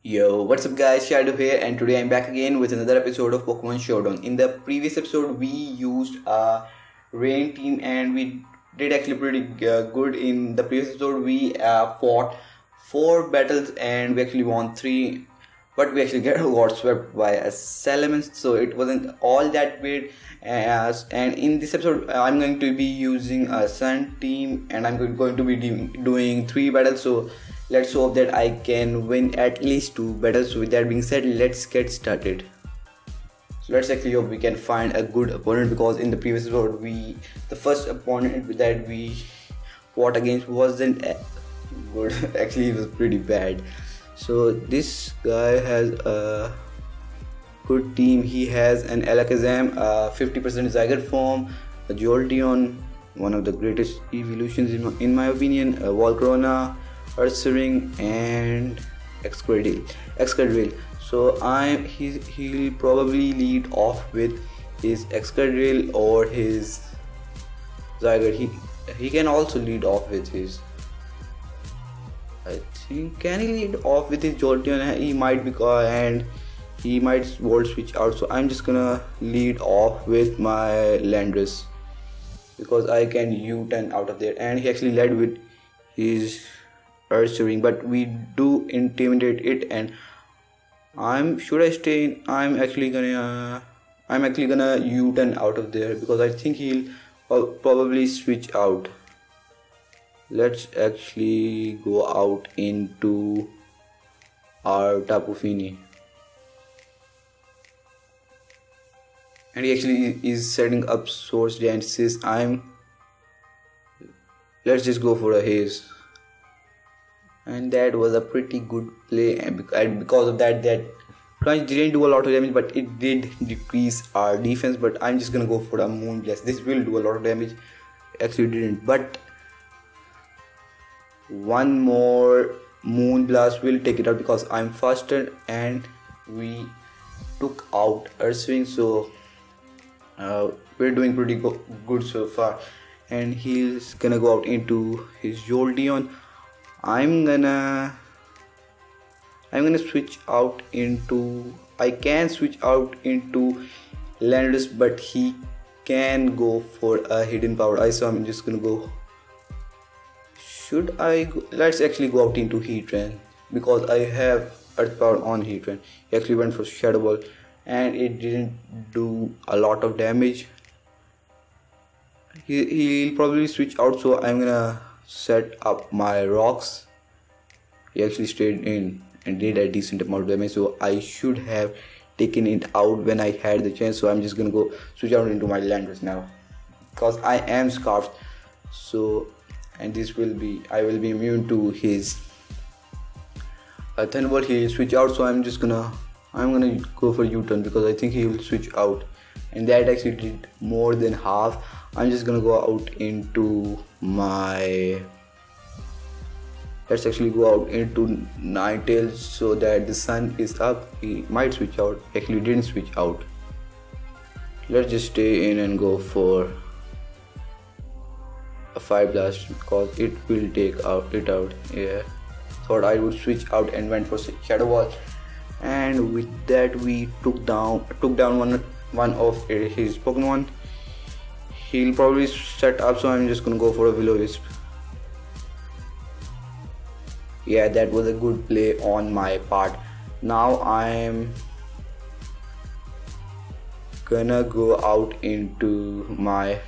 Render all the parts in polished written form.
Yo, what's up guys, Shadow here, and today I'm back again with another episode of Pokemon Showdown. In the previous episode we used a rain team and we did actually pretty good. In the previous episode we fought 4 battles and we actually won 3, but we actually got swept by a Salamence, so it wasn't all that weird. And in this episode I'm going to be using a Sun team and I'm going to be doing 3 battles, so let's hope that I can win at least 2 battles. So with that being said, let's get started. So let's actually hope we can find a good opponent, because in the previous episode the first opponent that we fought against wasn't good. Actually it was pretty bad. So this guy has a good team. He has an Alakazam, 50% Zygarde form, a Jolteon, one of the greatest evolutions in my opinion, a Volcarona, Ursaring, and Excadrill. So he'll probably lead off with his Excadrill or his Zygarde. He can also lead off with his, I think, can he lead off with his Jolteon? He might, and he might Volt Switch out. So I'm just gonna lead off with my Landorus because I can U-turn out of there, and he actually led with his Ursaring, but we do Intimidate it, and I'm actually gonna U-turn out of there because I think he'll probably switch out. Let's actually go out into our Tapu Fini, and he actually is setting up Source Dances. Let's just go for a Haze. And that was a pretty good play, and because of that Crunch didn't do a lot of damage, but it did decrease our defense. But I'm just gonna go for a Moonblast. This will do a lot of damage. Actually didn't, but one more Moonblast will take it out because I'm faster, and we took out Ursaring. So we're doing pretty good so far. And he's gonna go out into his Jolteon. I'm gonna switch out into, I can switch out into Landorus, but he can go for a hidden power ice, so I'm just gonna go. Should I go? Let's actually go out into Heatran because I have Earth Power on Heatran. He actually went for Shadow Ball and it didn't do a lot of damage. He'll probably switch out, so I'm gonna set up my rocks. He actually stayed in and did a decent amount of damage, so I should have taken it out when I had the chance. So I'm just gonna go switch out into my Landorus now because I am scarfed. So, and I will be immune to his Thunderbolt. He'll switch out, so I'm gonna go for U-turn because I think he will switch out, and that actually did more than half. I'm just gonna go out into my, let's actually go out into Ninetales so that the sun is up. He might switch out. Actually didn't switch out. Let's just stay in and go for a Fire Blast because it will take it out. Yeah, thought I would switch out and went for Shadow Ball, and with that we took down one of his Pokemon. He'll probably set up, so I'm just gonna go for a Will-O-Wisp. Yeah, that was a good play on my part. Now I'm gonna go out into my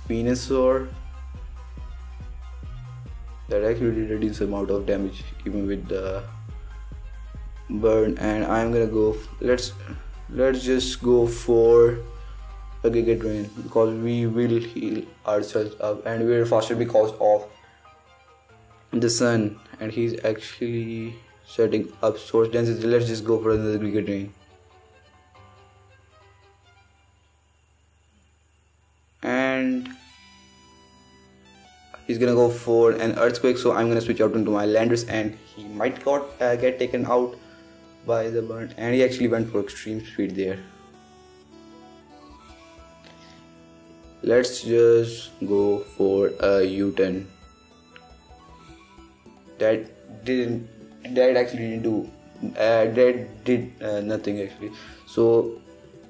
Venusaur. That actually did a decent amount of damage even with the burn, and I'm gonna go. Let's just go for a Giga Drain because we will heal ourselves up, and we're faster because of the sun. And he's actually setting up Source Dances. Let's just go for another Giga Drain. And he's gonna go for an Earthquake, so I'm gonna switch out into my Landorus, and he might get taken out by the burn, and he actually went for extreme speed there. Let's just go for a U-turn. That actually didn't do that did nothing actually. So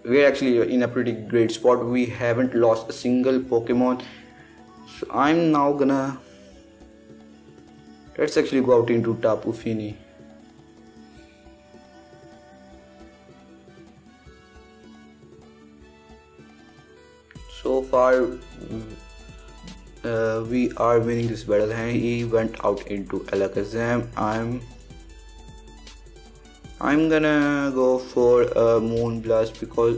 we're actually in a pretty great spot. We haven't lost a single Pokemon. So I'm now gonna, let's actually go out into Tapu Fini. So far we are winning this battle, and he went out into Alakazam. I'm gonna go for a Moonblast because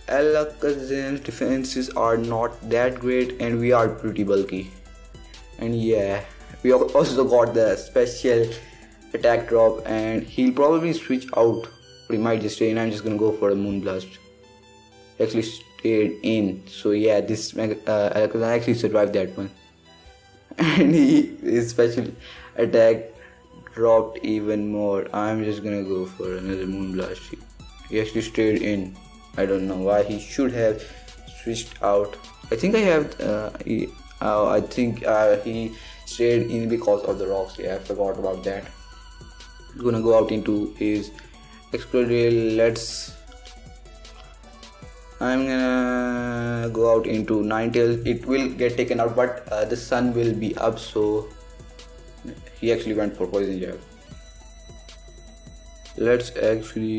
Alakazam's defenses are not that great and we are pretty bulky. And yeah, we also got the special attack drop, and he'll probably switch out, but he might just stay in. I'm just gonna go for a Moonblast. Actually stayed in, so yeah, this Alakazam actually survived that one. And his special attack dropped even more. I'm just gonna go for another Moonblast. He actually stayed in. I don't know why. He should have switched out. I think I have I think he stayed in because of the rocks. Yeah, I forgot about that. I'm gonna go out into his Explodil. I'm gonna go out into Ninetales. It will get taken out, but the sun will be up, so he actually went for Poison Jab. Let's actually,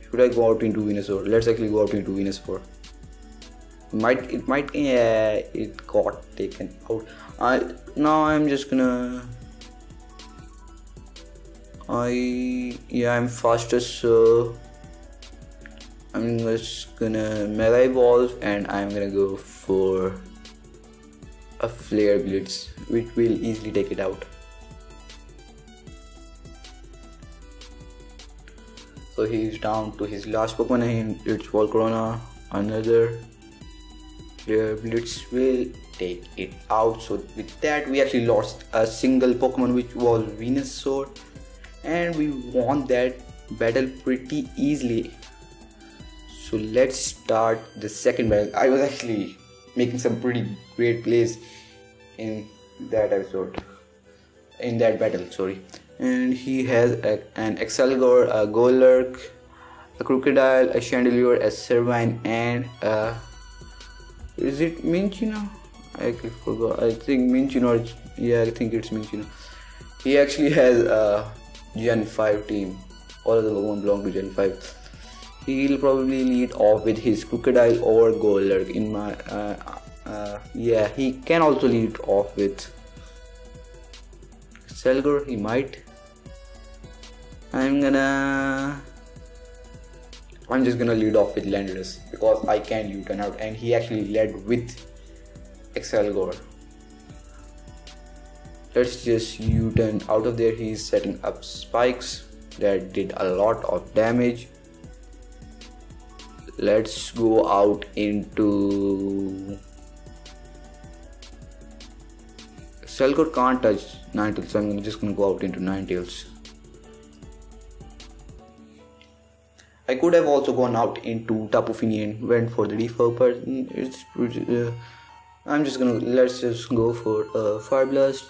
should I go out into Venusaur? Let's actually go out into Venusaur. Yeah, it got taken out. Now I'm just gonna, I'm faster, so I'm just gonna Mega Evolve, and I'm gonna go for a Flare Blitz, which will easily take it out. So he's down to his last Pokemon, and it's Volcarona. Another Flare Blitz will take it out. So with that, we actually lost a single Pokemon, which was Venusaur, and we won that battle pretty easily. So let's start the second battle. I was actually making some pretty great plays in that episode, in that battle, sorry. And he has an Excelgor, a Golurk, a Crocodile, a Chandelure, a Servine, and is it Minchino? I actually forgot. I think Minchino. Yeah, I think it's Minchino. He actually has a Gen 5 team. All of the Pokemon belong to Gen 5. He'll probably lead off with his Crocodile or Golurk. In my yeah, he can also lead off with Selgor. He might. I'm just gonna lead off with Landorus because I can U-turn out, and he actually led with Excelgor. Let's just U-turn out of there. He's setting up spikes that did a lot of damage. Let's go out into Excelgor can't touch Ninetales, so I'm just gonna go out into Ninetales. I could have also gone out into Tapu Fini and went for the Defog, but I'm just gonna, let's just go for Fire Blast.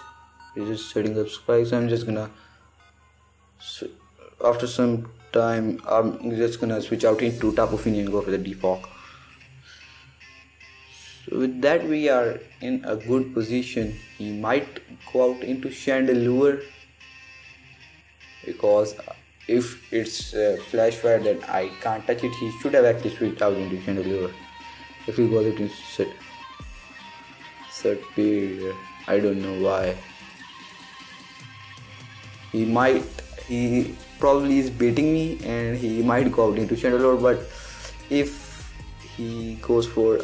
We're just setting up spikes. I'm just gonna, after some time, I'm just gonna switch out into Tapu Fini and go for the Defog. So with that, we are in a good position. He might go out into Chandelure because if it's Flash Fire, then I can't touch it. He should have actually switched out into Chandelure. If he goes into Superior, I don't know why. He probably is baiting me, and he might go out into Chandelure, but if he goes for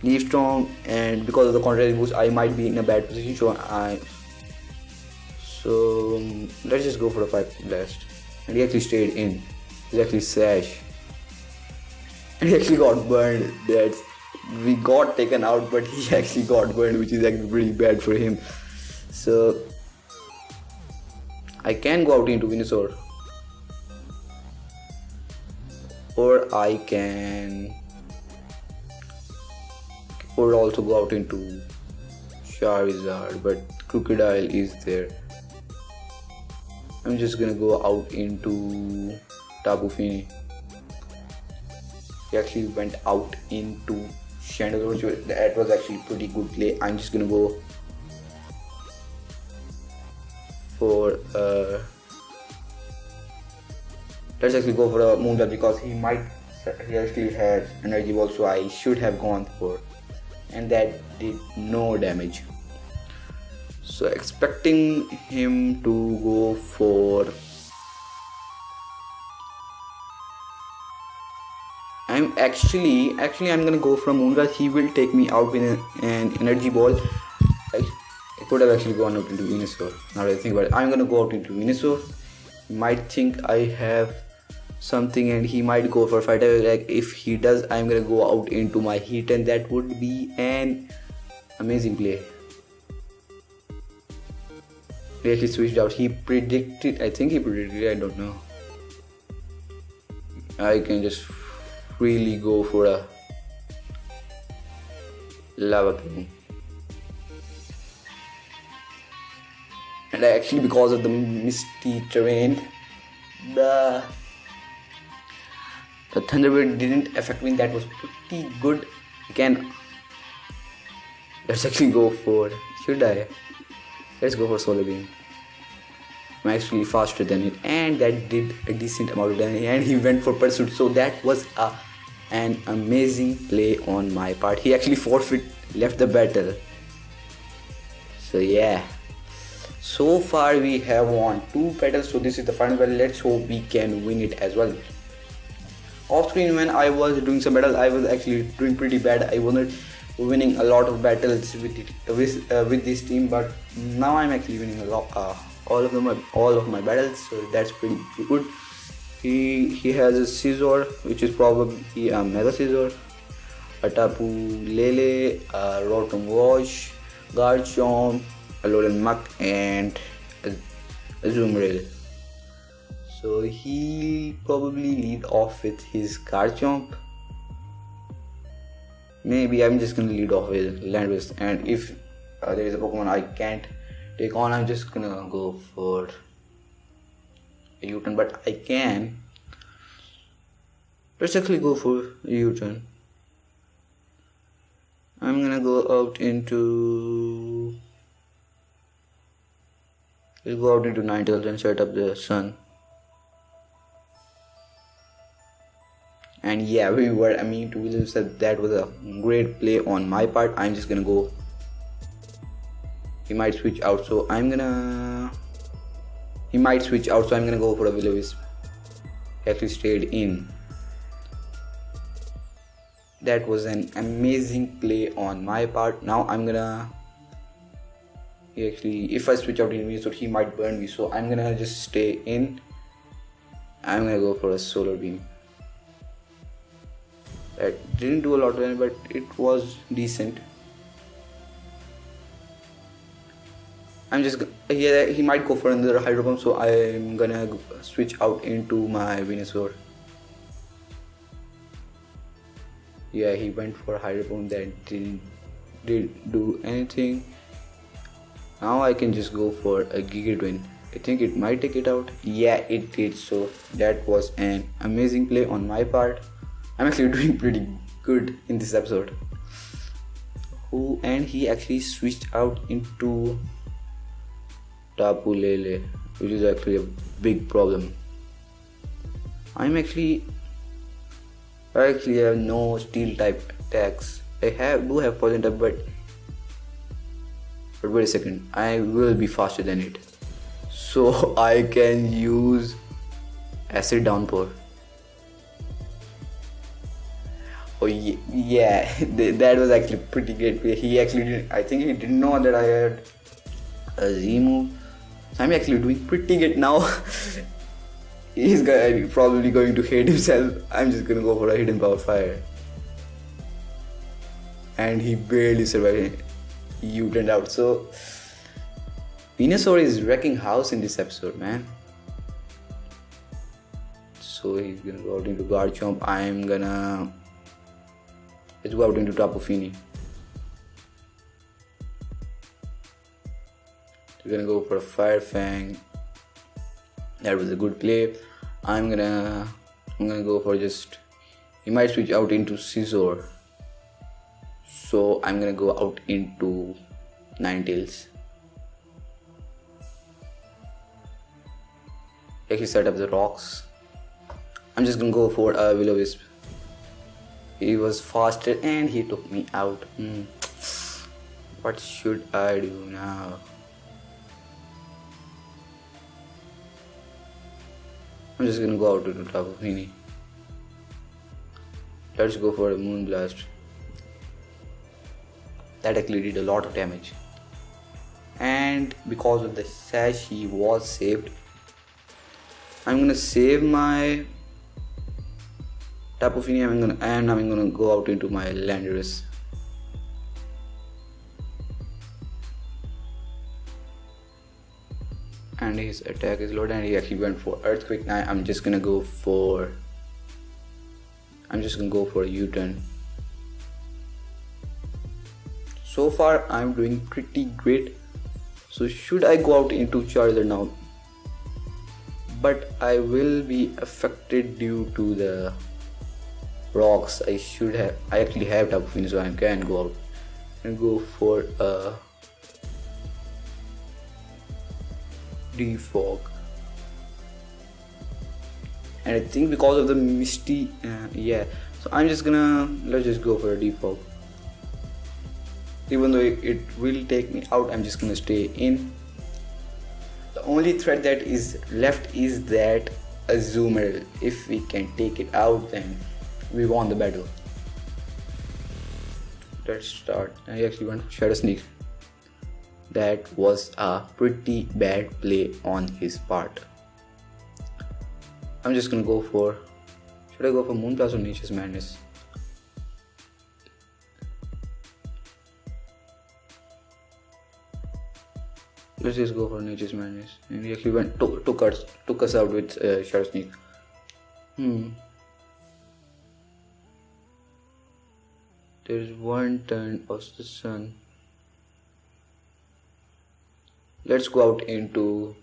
Leaf Storm, and because of the contrary boost, I might be in a bad position, so let's just go for a Fire Blast. And he actually stayed in. He actually Sash, and he actually got burned. We got taken out, but he actually got burned, which is actually pretty bad for him. So I can go out into Venusaur, or I can also go out into Charizard, but Crocodile is there. I'm just gonna go out into Tapu Fini. He actually went out into Shadow, that was actually pretty good play. I'm just gonna go for let's actually go for a Moonblast because he actually has energy ball, so I should have gone for, and that did no damage. So expecting him to go for, I'm gonna go from Moonblast. He will take me out with an energy ball. I could have actually gone out into Venusaur. Now that I think about it, I'm gonna go out into Venusaur. He might think I have something and he might go for fight. Like if he does, I'm gonna go out into my Heatran. That would be an amazing play. He actually switched out. He predicted, I think he predicted, I don't know. I can just really go for a Lava Plume. And actually, because of the Misty terrain, the Thunderbird didn't affect me. That was pretty good. Let's actually go for, let's go for Solar Beam. I'm actually faster than it, and that did a decent amount of damage, and he went for Pursuit, so that was an amazing play on my part. He actually left the battle. So yeah, so far we have won 2 battles, so this is the final battle. Let's hope we can win it as well. Off screen, when I was doing some battles, I was actually doing pretty bad. I wasn't winning a lot of battles with this team, but now I'm actually winning a lot, all of my battles, so that's pretty good. He has a Scizor, which is probably a Mega Scizor, a Tapu Lele, a Rotom Wash, Garchomp, a Alolan Muck, and a Azumarill. So he probably lead off with his Garchomp. Maybe I'm just gonna lead off with Landorus, and if there is a Pokemon I can't take on, I'm just gonna go for a U-turn, but I can. Let's actually go for a U-turn. I'm gonna go out into, we'll go out into Ninetales and set up the sun. And yeah, we were immune to Will-O-Wisp. That was a great play on my part. I'm just gonna go, he might switch out, so I'm gonna go for a Will-O-Wisp. He actually stayed in. That was an amazing play on my part. Now I'm gonna, if I switch out in Venusaur, he might burn me, so I'm gonna just stay in. I'm gonna go for a Solar Beam. That didn't do a lot of damage, but it was decent. He might go for another Hydro Pump, so I'm gonna switch out into my Venusaur. Yeah, he went for Hydro Pump. That didn't do anything. Now I can just go for a Giga Drain. I think it might take it out. Yeah, it did. So that was an amazing play on my part. I'm actually doing pretty good in this episode. And he actually switched out into Tapu Lele, which is actually a big problem. I actually have no steel type attacks. I do have poison type, but wait a second, I will be faster than it, so I can use Acid Downpour. Oh yeah, that was actually pretty great. I think he didn't know that I had a Z move. So I'm actually doing pretty good now. He's probably going to hate himself. I'm just gonna go for a Hidden Power Fire. And he barely survived. You turned out. So Venusaur is wrecking house in this episode, man. So he's gonna go out into Garchomp. Let's go out into Tapu Fini. We're gonna go for a Fire Fang. That was a good play. I'm gonna go for just. He might switch out into Scizor, so I'm gonna go out into Ninetales. Actually set up the rocks. I'm just gonna go for a Will-O-Wisp. He was faster and he took me out. What should I do now? I'm just gonna go out to the Tapu Fini. Let's go for a Moonblast. That actually did a lot of damage. And because of the sash, he was saved. I'm gonna save my Tapu Fini and I'm gonna go out into my Landorus. And his attack is low and he actually went for Earthquake. Now I'm just gonna go for a U-turn. So far I'm doing pretty great. So should I go out into Charizard now? But I will be affected due to the rocks. I actually have Tapu Fini, so I can go out and go for a Defog. And I think because of the Misty, yeah. So let's just go for a Defog. Even though it will take me out, I'm just gonna stay in. The only threat that is left is that Azumarill. If we can take it out, then we won the battle. Let's start. I actually went for Shadow Sneak. That was a pretty bad play on his part. I'm just gonna go for. Should I go for Moonblast or Nature's Madness? Let's just go for Nature's Madness. And he actually took us out with Shadow Sneak. There's one turn of the sun. Let's go out into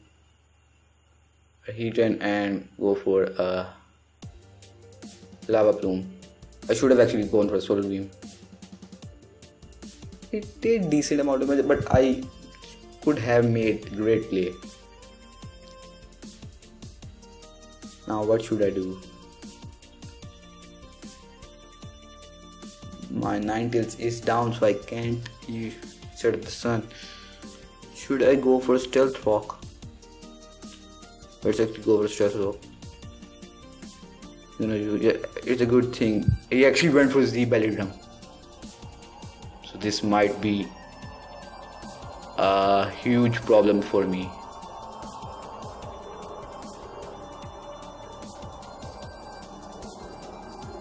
a Heatran and go for a Lava Plume. I should have actually gone for a Solar Beam. It did decent amount of damage, but I could have made great play. Now what should I do? My Ninetales is down, so I can't set up the sun. Should I go for a Stealth Rock? Let's actually go for a Stealth Rock. Yeah, it's a good thing. He actually went for Z Belly Drum. So this might be a huge problem for me.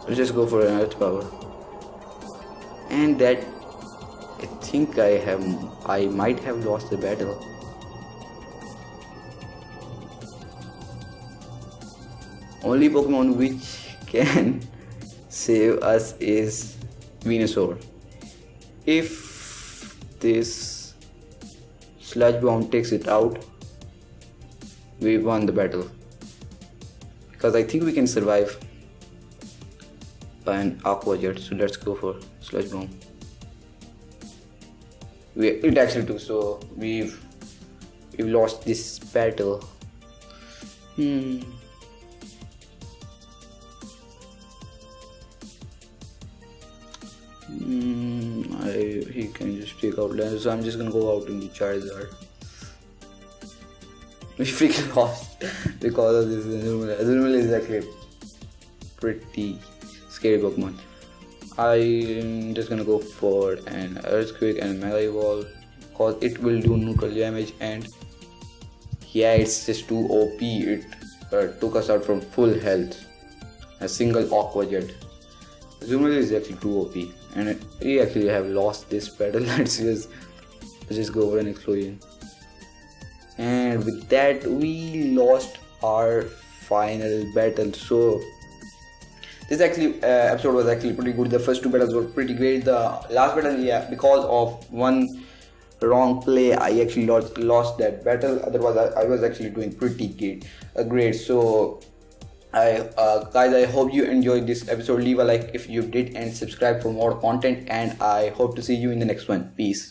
Let's just go for an Earth Power. And that, I think I might have lost the battle. Only Pokemon which can save us is Venusaur. If this Sludge Bomb takes it out, we won the battle. Because I think we can survive by an Aqua Jet, so let's go for Sludge Bomb. It actually took, so we've lost this battle. He can just take out Landorus, so I'm just gonna go out in the Charizard. We freaking lost because of this Azumarill. Azumarill is actually a pretty scary Pokemon. I'm just gonna go for an Earthquake and a Mega Evolve because it will do neutral damage, and yeah, it's just too OP. It took us out from full health. A single Aqua Jet. Azumarill is actually too OP, and we actually have lost this battle. Let's just go for an Explosion. And with that, we lost our final battle. So this episode was actually pretty good. The first two battles were pretty great. The last battle, yeah, because of one wrong play, I actually lost that battle. Otherwise I was actually doing pretty great. So guys, I hope you enjoyed this episode. Leave a like if you did and subscribe for more content, and I hope to see you in the next one. Peace.